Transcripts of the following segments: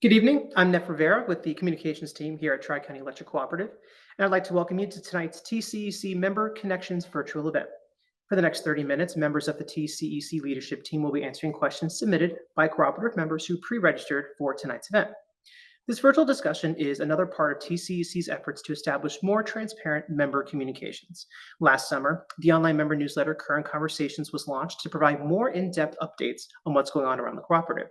Good evening. I'm Nef Rivera with the communications team here at Tri-County Electric Cooperative, and I'd like to welcome you to tonight's TCEC Member Connections virtual event. For the next 30 minutes, members of the TCEC leadership team will be answering questions submitted by cooperative members who pre-registered for tonight's event. This virtual discussion is another part of TCEC's efforts to establish more transparent member communications. Last summer, the online member newsletter Current Conversations was launched to provide more in-depth updates on what's going on around the cooperative.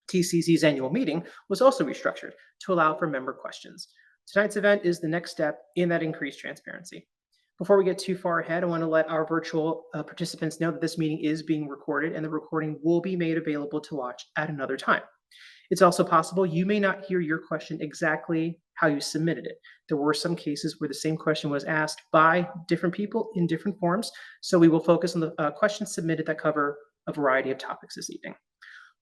TCC's annual meeting was also restructured to allow for member questions. Tonight's event is the next step in that increased transparency. Before we get too far ahead, I want to let our virtual participants know that this meeting is being recorded and the recording will be made available to watch at another time. It's also possible you may not hear your question exactly how you submitted it. There were some cases where the same question was asked by different people in different forms, so we will focus on the questions submitted that cover a variety of topics this evening.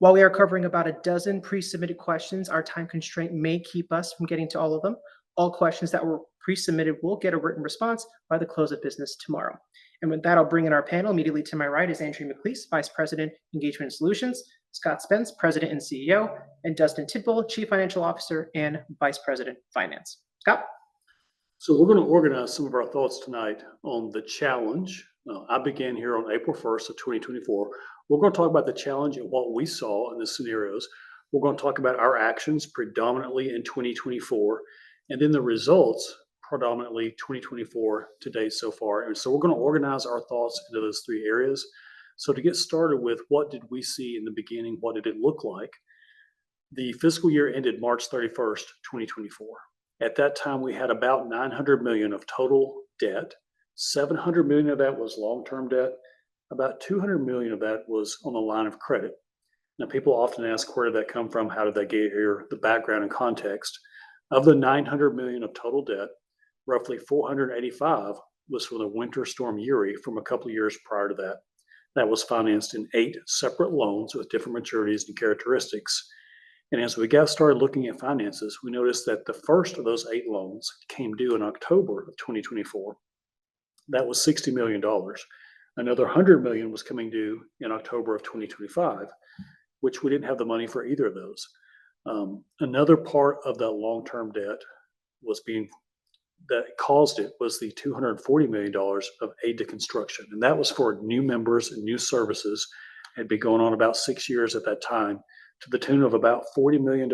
While we are covering about a dozen pre-submitted questions, our time constraint may keep us from getting to all of them. All questions that were pre-submitted will get a written response by the close of business tomorrow. And with that, I'll bring in our panel. Immediately to my right is Andrea McLeese, Vice President, Engagement and Solutions, Scott Spence, President and CEO, and Dustin Tidwell, Chief Financial Officer and Vice President, Finance. Scott? So we're going to organize some of our thoughts tonight on the challenge. I began here on April 1st of 2024. We're going to talk about the challenge and what we saw in the scenarios. We're going to talk about our actions predominantly in 2024, and then the results predominantly 2024 to date so far. And so we're going to organize our thoughts into those three areas. So to get started with, what did we see in the beginning? What did it look like? The fiscal year ended March 31st, 2024. At that time, we had about $900 million of total debt. $700 million of that was long-term debt. About $200 million of that was on the line of credit. Now, people often ask, where did that come from? How did they get here? The background and context. Of the $900 million of total debt, roughly $485 was from the Winter Storm Uri from a couple of years prior to that. That was financed in 8 separate loans with different maturities and characteristics. And as we got started looking at finances, we noticed that the first of those 8 loans came due in October of 2024. That was $60 million. Another $100 million was coming due in October of 2025, which we didn't have the money for either of those. Another part of that long-term debt that caused it was the $240 million of aid to construction. And that was for new members and new services. It had been going on about 6 years at that time, to the tune of about $40 million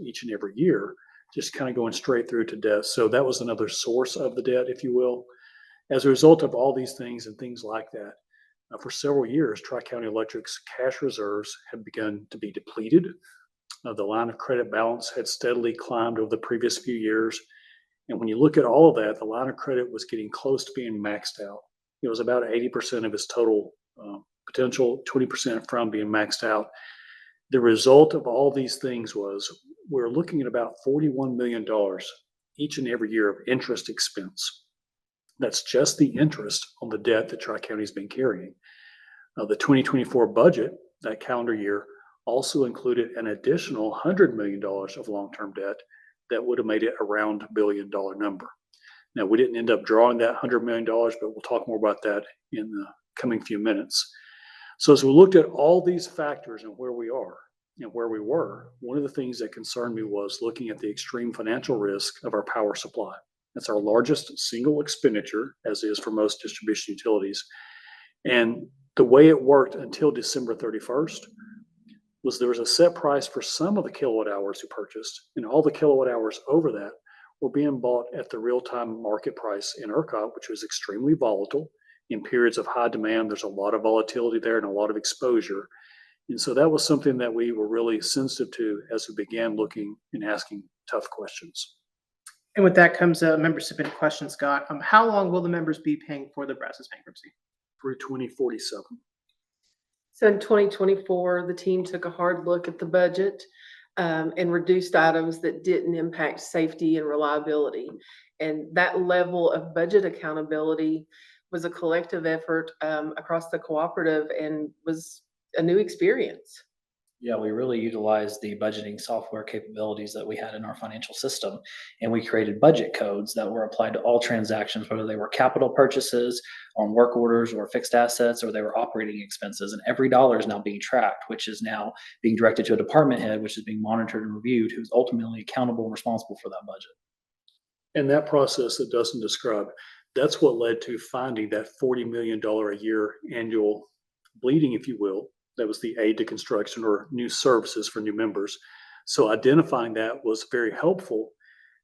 each and every year, just kind of going straight through to debt. So that was another source of the debt, if you will. As a result of all these things and things like that, for several years, Tri-County Electric's cash reserves had begun to be depleted. The line of credit balance had steadily climbed over the previous few years. And when you look at all of that, the line of credit was getting close to being maxed out. It was about 80% of its total potential, 20% from being maxed out. The result of all these things was we're looking at about $41 million each and every year of interest expense. That's just the interest on the debt that Tri-County has been carrying. The 2024 budget, that calendar year, also included an additional $100 million of long-term debt that would have made it a round $1 billion number. Now, we didn't end up drawing that $100 million, but we'll talk more about that in the coming few minutes. So as we looked at all these factors and where we are and where we were, one of the things that concerned me was looking at the extreme financial risk of our power supply. That's our largest single expenditure, as is for most distribution utilities. And the way it worked until December 31st was there was a set price for some of the kilowatt hours we purchased, and all the kilowatt hours over that were being bought at the real-time market price in ERCOT, which was extremely volatile. In periods of high demand, there's a lot of volatility there and a lot of exposure. And so that was something that we were really sensitive to as we began looking and asking tough questions. And with that comes a member submitted question, Scott. How long will the members be paying for the Brazos bankruptcy? Through 2047. So in 2024, the team took a hard look at the budget and reduced items that didn't impact safety and reliability. And that level of budget accountability was a collective effort across the cooperative and was a new experience. Yeah, we really utilized the budgeting software capabilities that we had in our financial system. And we created budget codes that were applied to all transactions, whether they were capital purchases, on work orders, or fixed assets, or they were operating expenses. And every dollar is now being tracked, which is now being directed to a department head, which is being monitored and reviewed, who's ultimately accountable and responsible for that budget. And that process that Dustin described, that's what led to finding that $40 million a year annual bleeding, if you will. That was the aid to construction or new services for new members. So identifying that was very helpful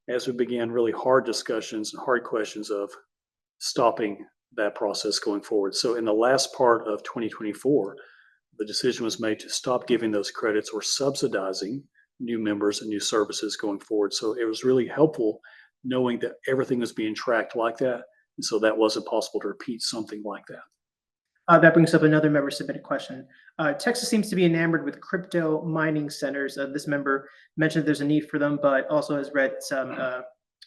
as we began really hard discussions and hard questions of stopping that process going forward. So in the last part of 2024, the decision was made to stop giving those credits or subsidizing new members and new services going forward. So it was really helpful knowing that everything was being tracked like that. And so that wasn't possible to repeat something like that. That brings up another member submitted question. Texas seems to be enamored with crypto mining centers. This member mentioned there's a need for them, but also has read some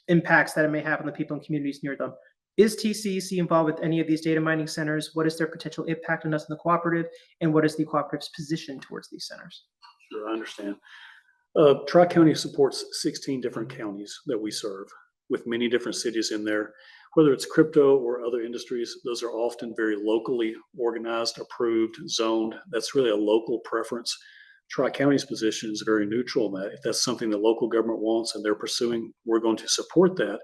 impacts that it may have on the people and communities near them. Is TCEC involved with any of these data mining centers? What is their potential impact on us in the cooperative? And what is the cooperative's position towards these centers? Sure, I understand. Tri-County supports 16 different counties that we serve with many different cities in there. Whether it's crypto or other industries, those are often very locally organized, approved, zoned. That's really a local preference. Tri-County's position is very neutral in that. If that's something the local government wants and they're pursuing, we're going to support that.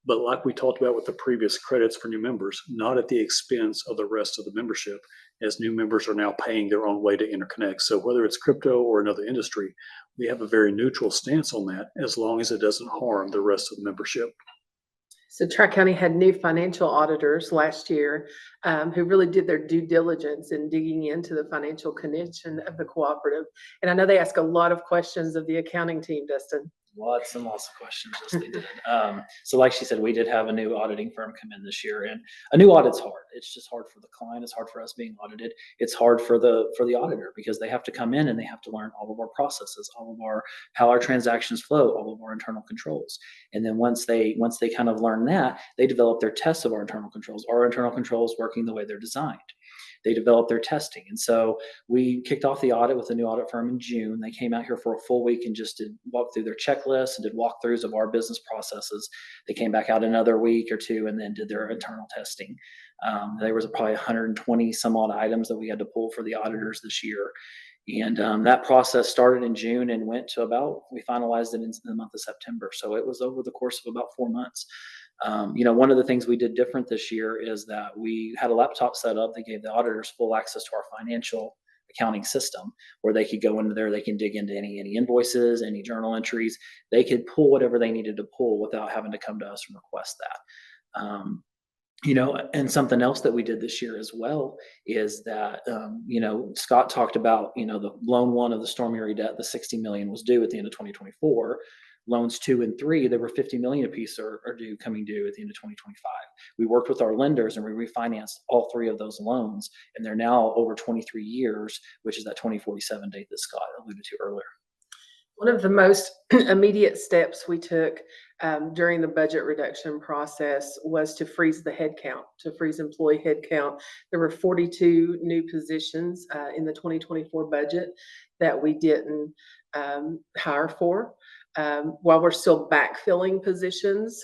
But like we talked about with the previous credits for new members, not at the expense of the rest of the membership, as new members are now paying their own way to interconnect. So whether it's crypto or another industry, we have a very neutral stance on that as long as it doesn't harm the rest of the membership. So Tri-County had new financial auditors last year who really did their due diligence in digging into the financial condition of the cooperative. And I know they ask a lot of questions of the accounting team, Dustin. Lots and lots of questions. Yes, they did. So like she said, we did have a new auditing firm come in this year, and a new audit's hard. It's just hard for the client. It's hard for us being audited. It's hard for the auditor because they have to come in and they have to learn all of our processes, all of our how our transactions flow, all of our internal controls. And then once they kind of learn that, they develop their tests of our internal controls. Are our internal controls working the way they're designed? They develop their testing. And so we kicked off the audit with a new audit firm in June. They came out here for a full week and just did walk through their checklists and did walkthroughs of our business processes. They came back out another week or two and then did their internal testing. There was probably 120 some odd items that we had to pull for the auditors this year. And that process started in June and went to we finalized it in the month of September. So it was over the course of about 4 months. One of the things we did different this year is that we had a laptop set up that gave the auditors full access to our financial accounting system where they could go into there, they can dig into any invoices, any journal entries. They could pull whatever they needed to pull without having to come to us and request that. And something else that we did this year as well is that, Scott talked about, the loan one of the storm area debt, the 60 million was due at the end of 2024. Loans 2 and 3, there were 50 million apiece are coming due at the end of 2025. We worked with our lenders and we refinanced all 3 of those loans, and they're now over 23 years, which is that 2047 date that Scott alluded to earlier. One of the most immediate steps we took during the budget reduction process was to freeze the headcount, to freeze employee headcount. There were 42 new positions in the 2024 budget that we didn't hire for. While we're still backfilling positions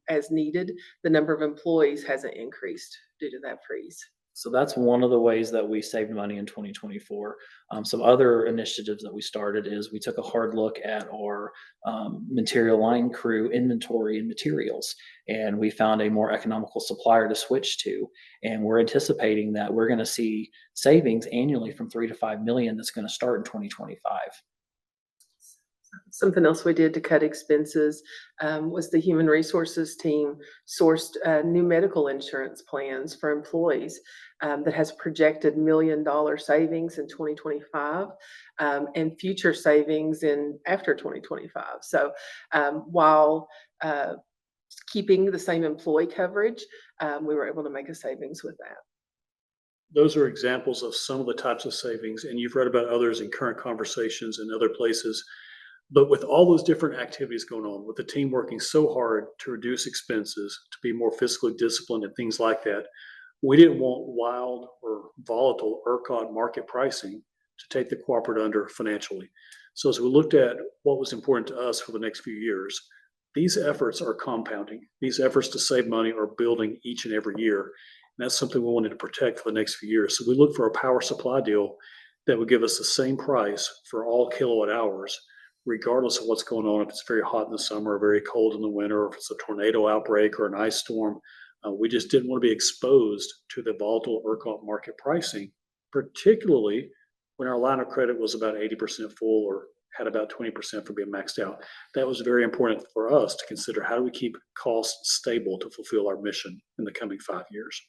as needed, the number of employees hasn't increased due to that freeze. So that's one of the ways that we saved money in 2024. Some other initiatives that we started is we took a hard look at our material line crew inventory and materials, and we found a more economical supplier to switch to. And we're anticipating that we're going to see savings annually from 3 to 5 million that's going to start in 2025. Something else we did to cut expenses was the human resources team sourced new medical insurance plans for employees that has projected $1 million savings in 2025 and future savings in after 2025. So while keeping the same employee coverage, we were able to make a savings with that. Those are examples of some of the types of savings, and you've read about others in current conversations and other places. But with all those different activities going on, with the team working so hard to reduce expenses, to be more fiscally disciplined and things like that, we didn't want wild or volatile ERCOT market pricing to take the cooperative under financially. So as we looked at what was important to us for the next few years, these efforts are compounding. These efforts to save money are building each and every year. And that's something we wanted to protect for the next few years. So we looked for a power supply deal that would give us the same price for all kilowatt hours, regardless of what's going on, if it's very hot in the summer or very cold in the winter, or if it's a tornado outbreak or an ice storm. We just didn't want to be exposed to the volatile ERCOT market pricing, particularly when our line of credit was about 80% full or had about 20% for being maxed out. That was very important for us to consider. How do we keep costs stable to fulfill our mission in the coming 5 years?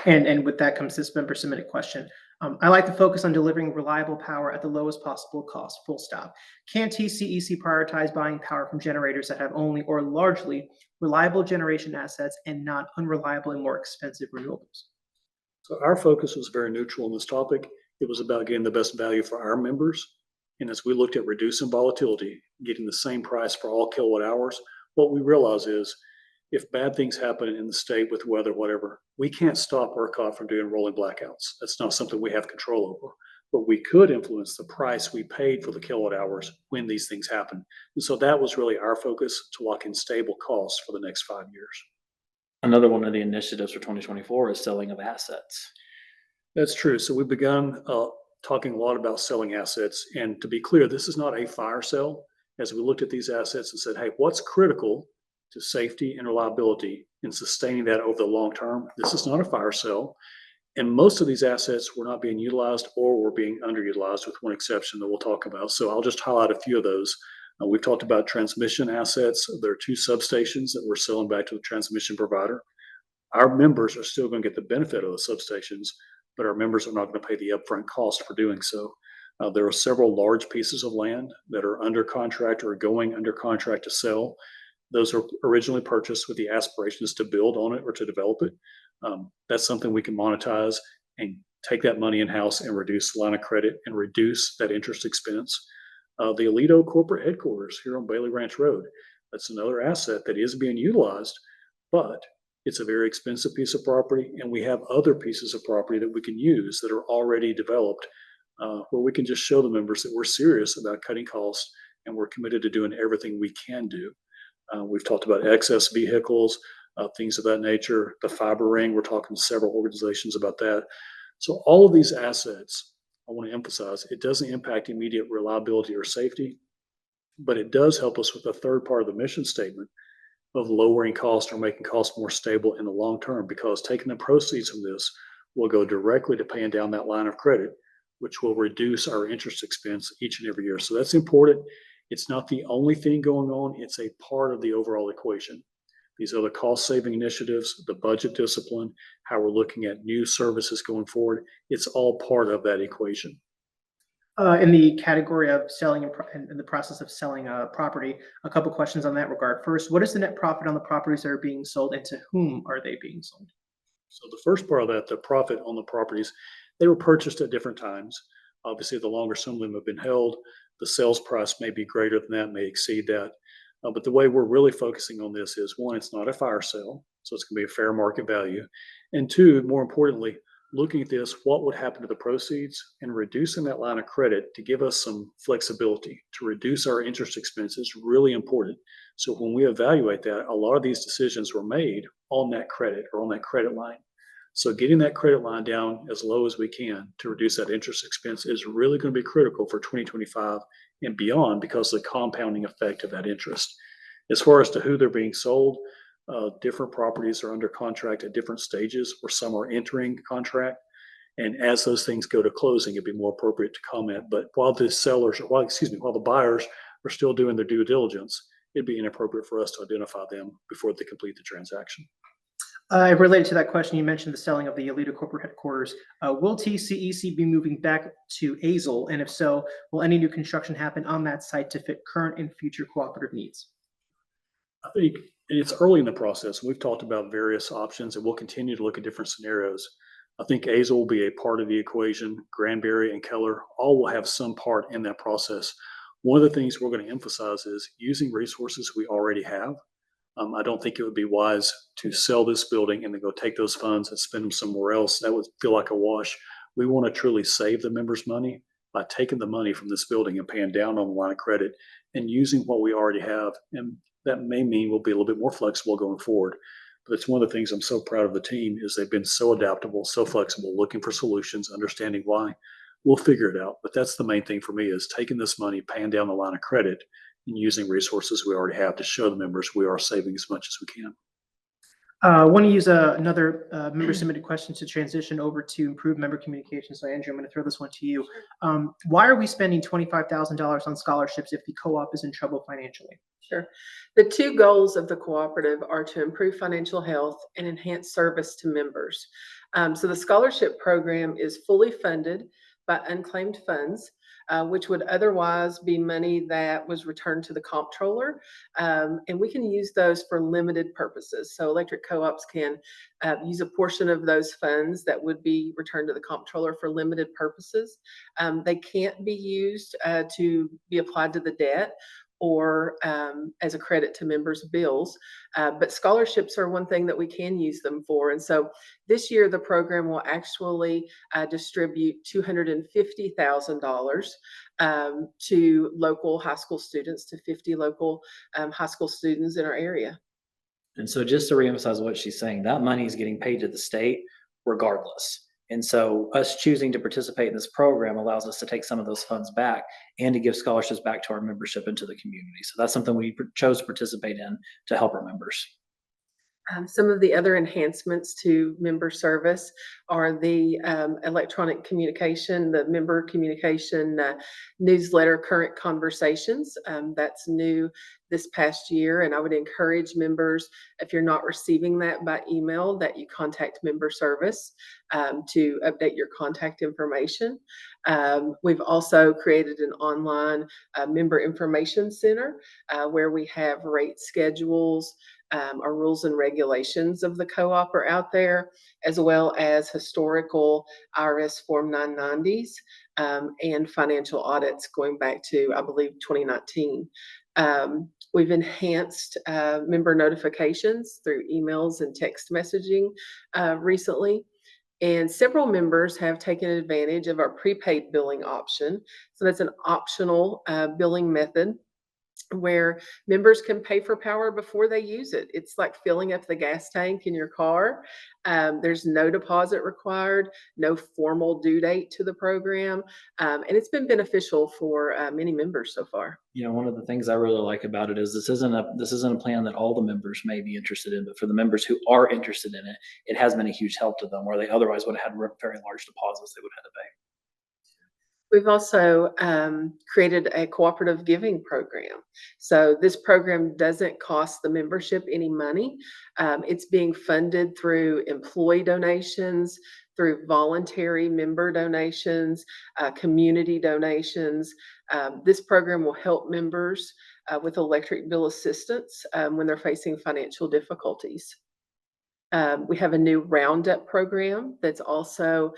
And with that comes this member submitted question. I like to focus on delivering reliable power at the lowest possible cost, full stop. Can TCEC prioritize buying power from generators that have only or largely reliable generation assets and not unreliable and more expensive renewables? So our focus was very neutral on this topic. It was about getting the best value for our members. And as we looked at reducing volatility, getting the same price for all kilowatt hours, what we realize is if bad things happen in the state with weather, whatever, we can't stop ERCOT from doing rolling blackouts. That's not something we have control over. But we could influence the price we paid for the kilowatt hours when these things happen. And so that was really our focus, to lock in stable costs for the next 5 years. Another one of the initiatives for 2024 is selling of assets. That's true. So we've begun talking a lot about selling assets. And to be clear, this is not a fire sale. As we looked at these assets and said, hey, what's critical to safety and reliability and sustaining that over the long term? This is not a fire sale. And most of these assets were not being utilized or were being underutilized, with one exception that we'll talk about. So I'll just highlight a few of those. We've talked about transmission assets. There are 2 substations that we're selling back to the transmission provider. Our members are still going to get the benefit of the substations, but our members are not going to pay the upfront cost for doing so. There are several large pieces of land that are under contract or going under contract to sell. Those were originally purchased with the aspirations to build on it or to develop it. That's something we can monetize and take that money in-house and reduce the line of credit and reduce that interest expense. The Alito corporate headquarters here on Bailey Ranch Road, that's another asset that is being utilized, but it's a very expensive piece of property, and we have other pieces of property that we can use that are already developed, where we can just show the members that we're serious about cutting costs and we're committed to doing everything we can do. We've talked about excess vehicles, things of that nature. The fiber ring, we're talking to several organizations about that. So all of these assets, I want to emphasize, it doesn't impact immediate reliability or safety, but it does help us with the third part of the mission statement of lowering costs or making costs more stable in the long term, because taking the proceeds from this will go directly to paying down that line of credit, which will reduce our interest expense each and every year. So that's important. It's not the only thing going on. It's a part of the overall equation. These other cost-saving initiatives, the budget discipline, how we're looking at new services going forward, it's all part of that equation. In the category of selling and in the process of selling a property, a couple questions on that regard. First, what is the net profit on the properties that are being sold, and to whom are they being sold? So the first part of that, the profit on the properties, they were purchased at different times. Obviously, the longer some of them have been held, the sales price may be greater than that, may exceed that. But the way we're really focusing on this is, one, it's not a fire sale, so it's going to be a fair market value. And two, more importantly, looking at this, what would happen to the proceeds and reducing that line of credit to give us some flexibility to reduce our interest expense is really important. So when we evaluate that, a lot of these decisions were made on that credit or on that credit line. So getting that credit line down as low as we can to reduce that interest expense is really going to be critical for 2025 and beyond, because of the compounding effect of that interest. As far as to who they're being sold, different properties are under contract at different stages, or some are entering contract. And as those things go to closing, it'd be more appropriate to comment. But while the buyers are still doing their due diligence, it'd be inappropriate for us to identify them before they complete the transaction. Related to that question, you mentioned the selling of the Alito corporate headquarters. Will TCEC be moving back to Azle? And if so, will any new construction happen on that site to fit current and future cooperative needs? I think it's early in the process. We've talked about various options, and we'll continue to look at different scenarios. I think Azle will be a part of the equation. Granbury and Keller all will have some part in that process. One of the things we're going to emphasize is using resources we already have. I don't think it would be wise to sell this building and then go take those funds and spend them somewhere else. That would feel like a wash. We want to truly save the members' money by taking the money from this building and paying down on the line of credit and using what we already have. And that may mean we'll be a little bit more flexible going forward. But it's one of the things I'm so proud of the team is they've been so adaptable, so flexible, looking for solutions, understanding why. We'll figure it out. But that's the main thing for me is taking this money, paying down the line of credit, and using resources we already have to show the members we are saving as much as we can. I want to use another member submitted question to transition over to improve member communication. So Andrew, I'm going to throw this one to you. Why are we spending $25,000 on scholarships if the co-op is in trouble financially? Sure. The two goals of the cooperative are to improve financial health and enhance service to members. So the scholarship program is fully funded by unclaimed funds, which would otherwise be money that was returned to the comptroller. And we can use those for limited purposes. So electric co-ops can use a portion of those funds that would be returned to the comptroller for limited purposes. They can't be used to be applied to the debt or as a credit to members' bills. But scholarships are one thing that we can use them for. And so this year, the program will actually distribute $250,000 to local high school students, to 50 local high school students in our area. And so just to reemphasize what she's saying, that money is getting paid to the state regardless. And so us choosing to participate in this program allows us to take some of those funds back and to give scholarships back to our membership and to the community. So that's something we chose to participate in to help our members. Some of the other enhancements to member service are the electronic communication, the member communication newsletter, Current Conversations. That's new this past year, and I would encourage members, if you're not receiving that by email, that you contact member service to update your contact information. We've also created an online member information center where we have rate schedules, our rules and regulations of the co-op are out there, as well as historical IRS Form 990s and financial audits going back to, I believe, 2019. We've enhanced member notifications through emails and text messaging recently. And several members have taken advantage of our prepaid billing option. So that's an optional billing method where members can pay for power before they use it. It's like filling up the gas tank in your car. There's no deposit required, no formal due date to the program, and it's been beneficial for many members so far. You know, one of the things I really like about it is this isn't a plan that all the members may be interested in, but for the members who are interested in it, it has been a huge help to them where they otherwise would have had very large deposits they would have had to pay. We've also created a cooperative giving program. So this program doesn't cost the membership any money. It's being funded through employee donations, through voluntary member donations, community donations. This program will help members with electric bill assistance when they're facing financial difficulties. We have a new Roundup program that's also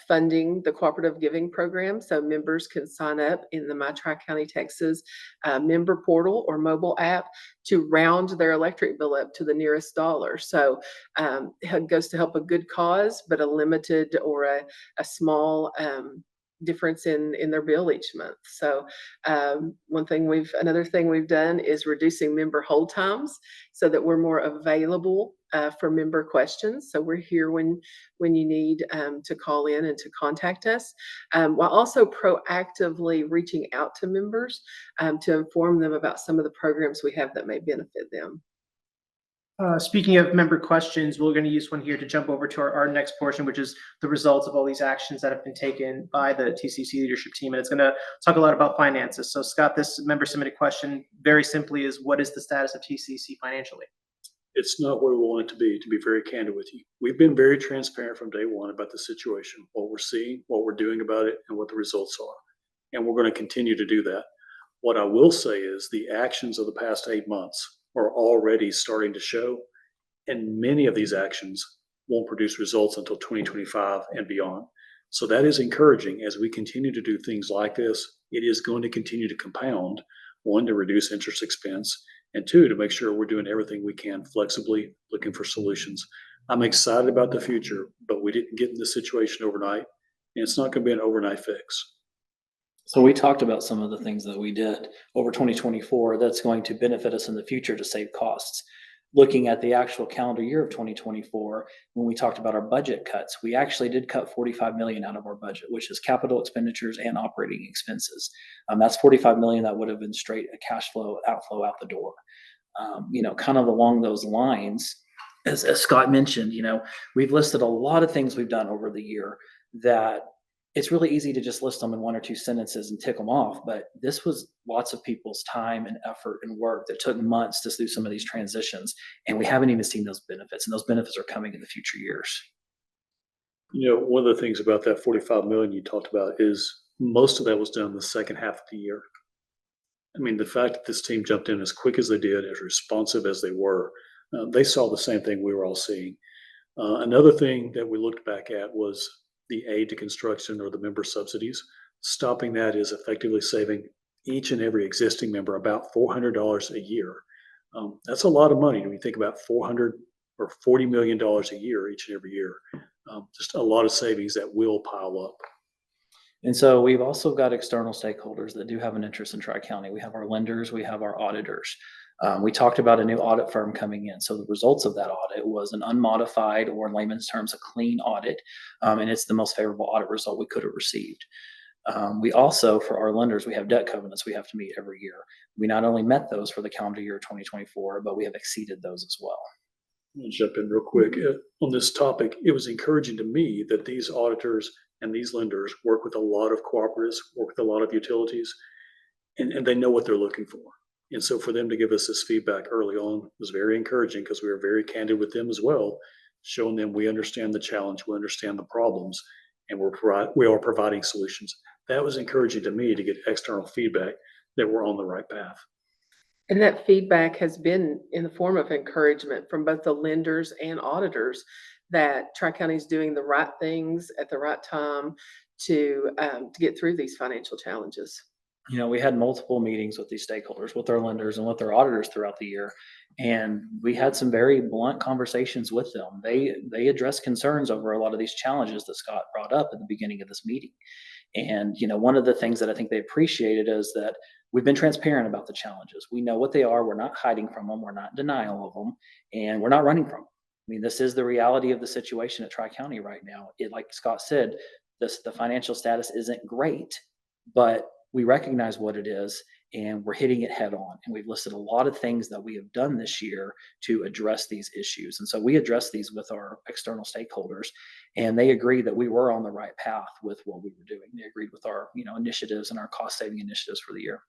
funding the cooperative giving program. So members can sign up in the My Tri-County Texas member portal or mobile app to round their electric bill up to the nearest dollar. So it goes to help a good cause, but a limited or a small difference in their bill each month. So another thing we've done is reducing member hold times so that we're more available for member questions. So we're here when you need to call in and to contact us, while also proactively reaching out to members to inform them about some of the programs we have that may benefit them. Speaking of member questions, we're going to use one here to jump over to our next portion, which is the results of all these actions that have been taken by the TCEC leadership team. And it's going to talk a lot about finances. So Scott, this member submitted question very simply is, what is the status of TCEC financially? It's not where we want it to be very candid with you. We've been very transparent from day one about the situation, what we're seeing, what we're doing about it, and what the results are. And we're going to continue to do that. What I will say is the actions of the past 8 months are already starting to show, and many of these actions won't produce results until 2025 and beyond. So that is encouraging as we continue to do things like this. It is going to continue to compound, one, to reduce interest expense, and two, to make sure we're doing everything we can flexibly, looking for solutions. I'm excited about the future, but we didn't get in this situation overnight, and it's not going to be an overnight fix. So we talked about some of the things that we did over 2024 that's going to benefit us in the future to save costs. Looking at the actual calendar year of 2024, when we talked about our budget cuts, we actually did cut 45 million out of our budget, which is capital expenditures and operating expenses. That's 45 million that would have been straight a cash flow outflow out the door. Kind of along those lines, as Scott mentioned, we've listed a lot of things we've done over the year that it's really easy to just list them in one or two sentences and tick them off. But this was lots of people's time and effort and work that took months to do some of these transitions. And we haven't even seen those benefits. And those benefits are coming in the future years. One of the things about that 45 million you talked about is most of that was done in the second half of the year. I mean, the fact that this team jumped in as quick as they did, as responsive as they were, they saw the same thing we were all seeing. Another thing that we looked back at was the aid to construction or the member subsidies. Stopping that is effectively saving each and every existing member about $400 a year. That's a lot of money when you think about $400 or $40 million a year each and every year. Just a lot of savings that will pile up. And so we've also got external stakeholders that do have an interest in Tri-County. We have our lenders, we have our auditors. We talked about a new audit firm coming in. So the results of that audit was an unmodified, or in layman's terms, a clean audit. And it's the most favorable audit result we could have received. We also, for our lenders, we have debt covenants we have to meet every year. We not only met those for the calendar year 2024, but we have exceeded those as well. I'll jump in real quick. On this topic, it was encouraging to me that these auditors and these lenders work with a lot of cooperatives, work with a lot of utilities, and they know what they're looking for. And so for them to give us this feedback early on was very encouraging, because we were very candid with them as well, showing them we understand the challenge, we understand the problems, and we are providing solutions. That was encouraging to me, to get external feedback that we're on the right path. And that feedback has been in the form of encouragement from both the lenders and auditors that Tri-County is doing the right things at the right time to get through these financial challenges. We had multiple meetings with these stakeholders, with our lenders and with our auditors throughout the year. And we had some very blunt conversations with them. They addressed concerns over a lot of these challenges that Scott brought up at the beginning of this meeting. And, one of the things that I think they appreciated is that we've been transparent about the challenges. We know what they are. We're not hiding from them. We're not in denial of them, and we're not running from them. I mean, this is the reality of the situation at Tri-County right now. Like Scott said, the financial status isn't great, but we recognize what it is, and we're hitting it head on. And we've listed a lot of things that we have done this year to address these issues. And so we addressed these with our external stakeholders, and they agreed that we were on the right path with what we were doing. They agreed with our, initiatives and our cost saving initiatives for the year.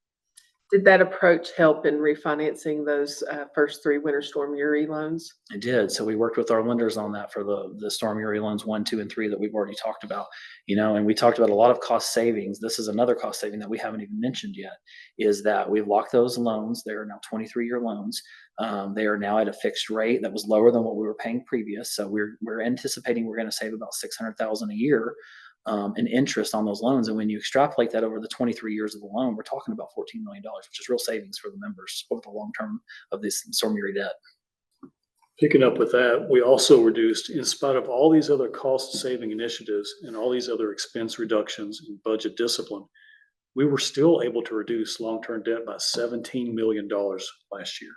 Did that approach help in refinancing those first 3 Winter Storm Uri loans? It did. So we worked with our lenders on that for the Storm Uri loans 1, 2, and 3 that we've already talked about. And we talked about a lot of cost savings. This is another cost saving that we haven't even mentioned yet, is that we've locked those loans. They are now 23-year loans. They are now at a fixed rate that was lower than what we were paying previous. So we're anticipating we're going to save about $600,000 a year in interest on those loans. And when you extrapolate that over the 23 years of the loan, we're talking about $14 million, which is real savings for the members over the long term of this Storm Uri debt. Picking up with that, we also reduced, in spite of all these other cost-saving initiatives and all these other expense reductions and budget discipline, we were still able to reduce long-term debt by $17 million last year.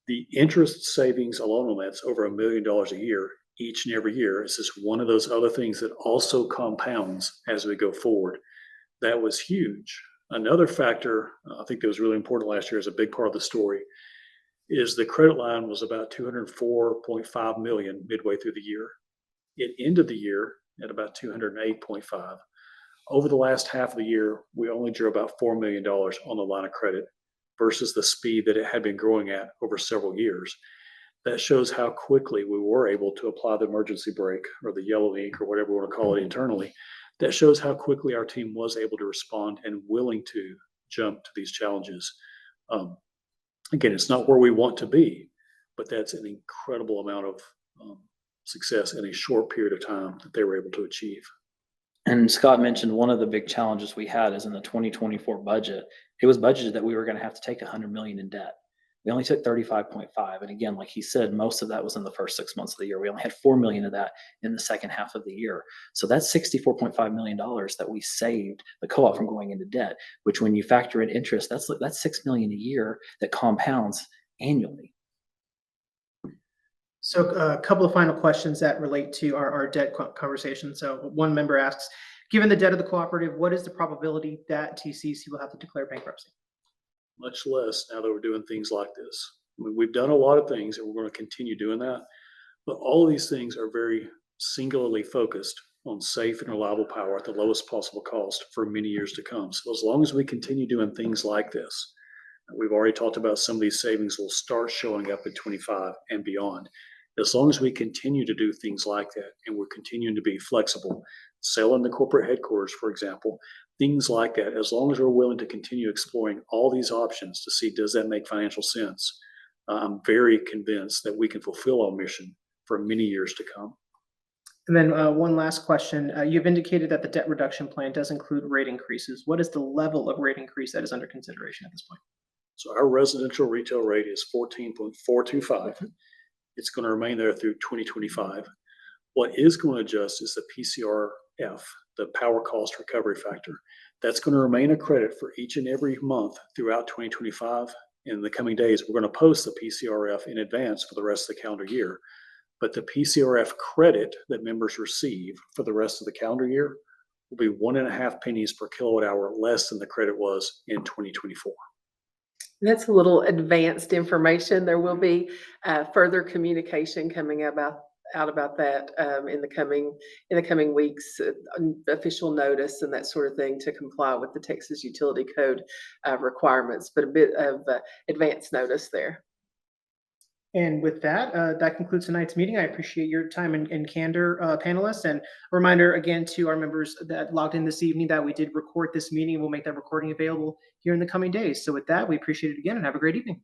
The interest savings alone on that's over $1 million a year, each and every year. It's just one of those other things that also compounds as we go forward. That was huge. Another factor, I think that was really important last year, is a big part of the story, is the credit line was about $204.5 million midway through the year. It ended the year at about $208.5. Over the last half of the year, we only drew about $4 million on the line of credit versus the speed that it had been growing at over several years. That shows how quickly we were able to apply the emergency brake, or the yellow ink, or whatever we want to call it internally. That shows how quickly our team was able to respond and willing to jump to these challenges. Again, it's not where we want to be, but that's an incredible amount of success in a short period of time that they were able to achieve. And Scott mentioned one of the big challenges we had is in the 2024 budget. It was budgeted that we were going to have to take $100 million in debt. We only took 35.5. And again, like he said, most of that was in the first 6 months of the year. We only had 4 million of that in the second half of the year. So that's $64.5 million that we saved the co-op from going into debt, which when you factor in interest, that's 6 million a year that compounds annually. So a couple of final questions that relate to our debt conversation. So one member asks, given the debt of the cooperative, what is the probability that TCEC will have to declare bankruptcy? Much less now that we're doing things like this. I mean, we've done a lot of things and we're going to continue doing that. But all of these things are very singularly focused on safe and reliable power at the lowest possible cost for many years to come. So as long as we continue doing things like this, we've already talked about some of these savings will start showing up in 25 and beyond. As long as we continue to do things like that and we're continuing to be flexible, selling the corporate headquarters, for example, things like that, as long as we're willing to continue exploring all these options to see, does that make financial sense? I'm very convinced that we can fulfill our mission for many years to come. And then one last question. You've indicated that the debt reduction plan does include rate increases. What is the level of rate increase that is under consideration at this point? So our residential retail rate is 14.425. It's going to remain there through 2025. What is going to adjust is the PCRF, the power cost recovery factor. That's going to remain a credit for each and every month throughout 2025. In the coming days, we're going to post the PCRF in advance for the rest of the calendar year. But the PCRF credit that members receive for the rest of the calendar year will be 1.5 pennies per kilowatt hour less than the credit was in 2024. That's a little advanced information. There will be further communication coming out about that in the coming weeks, official notice and that sort of thing to comply with the Texas Utility Code requirements, but a bit of advance notice there. And with that, that concludes tonight's meeting. I appreciate your time and candor, panelists. And a reminder again to our members that logged in this evening that we did record this meeting. We'll make that recording available here in the coming days. So with that, we appreciate it again and have a great evening.